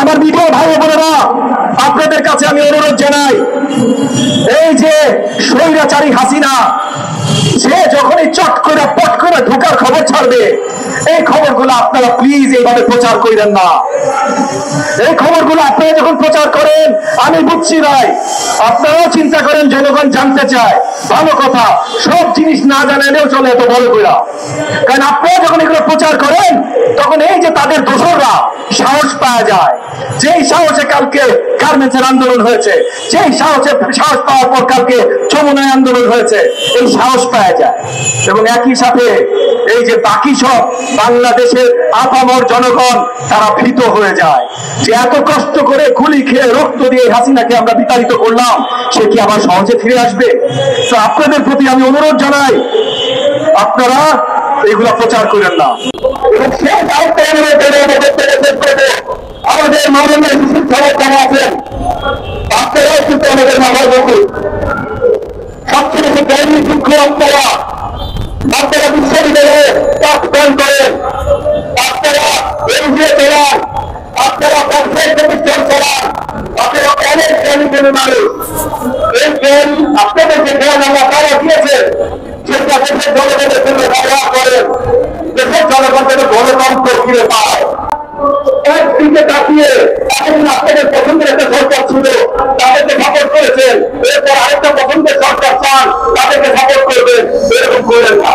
আমার ভিডিও ভাই বোনেরা, আপনাদের কাছে আমি অনুরোধ জানাই, এই যে স্বৈরাচারী হাসিনা, সে যখনই চট করে পট করে ঢোকার খবর ছাড়বে, এই খবরগুলো আপনারা প্লিজ এইভাবে প্রচার করেন না। এই খবরগুলো আপনারা যখন প্রচার করেন, আমি বুঝছি ভাই আপনারাও চিন্তা করেন, জনগণ জানতে চায়, ভালো কথা, সব জিনিস না জানালেও চলে এত বড় করে। কারণ আপনারা যখন এগুলো প্রচার করেন, তখন এই যে তাদের দোসররা সাহস পাওয়া যায়, যেই সাহসে কালকে গার্মেন্টসের আন্দোলন হয়েছে, যেই সাহস পাওয়ার পর কালকে যমুনায় আন্দোলন হয়েছে, এই সাহস পাওয়া যায়। এবং একই সাথে এই যে বাকি সব বাংলাদেশের আপামর জনগণ, তারা ভীত হয়ে যায় যে এত কষ্ট করে গুলি খেয়ে রক্ত দিয়ে হাসিনাকে আমরা বিতাড়িত করলাম, সে কি আবার সহজে ফিরে আসবে? তো আপনাদের প্রতি আমি অনুরোধ জানাই, আপনারা এগুলা প্রচার করেন না। আমাদের মাননীয় শিক্ষক যারা আছেন, আপনারাও কিন্তু আমাদের মাথার বন্ধু, সবচেয়ে বেশি জ্ঞানী শিক্ষক আপনারা। আপনারা বিশ্ববিদ্যালয়ে পাঠদান করেন, আপনারা এনজিও চালান, আপনারা ব্যবসায়িক প্রতিষ্ঠান চালান, আপনারা অনেক জ্ঞানী জ্ঞানী মানুষ। এই জ্ঞান, আপনাদের যে জ্ঞান আমরা তারা দিয়েছে, সেটা দেশের জনগণের জন্য ব্যবহার করেন, দেশের জনগণ যেন গণতন্ত্র ফিরে পায়। একদিকে তাকিয়ে এখন আপনাদের পছন্দের একটা সরকার ছিল, তাদেরকে সাপোর্ট করেছেন, এরপর আরেকটা পছন্দের সরকার চান, তাদেরকে সাপোর্ট করবেন, এরকম করেন না।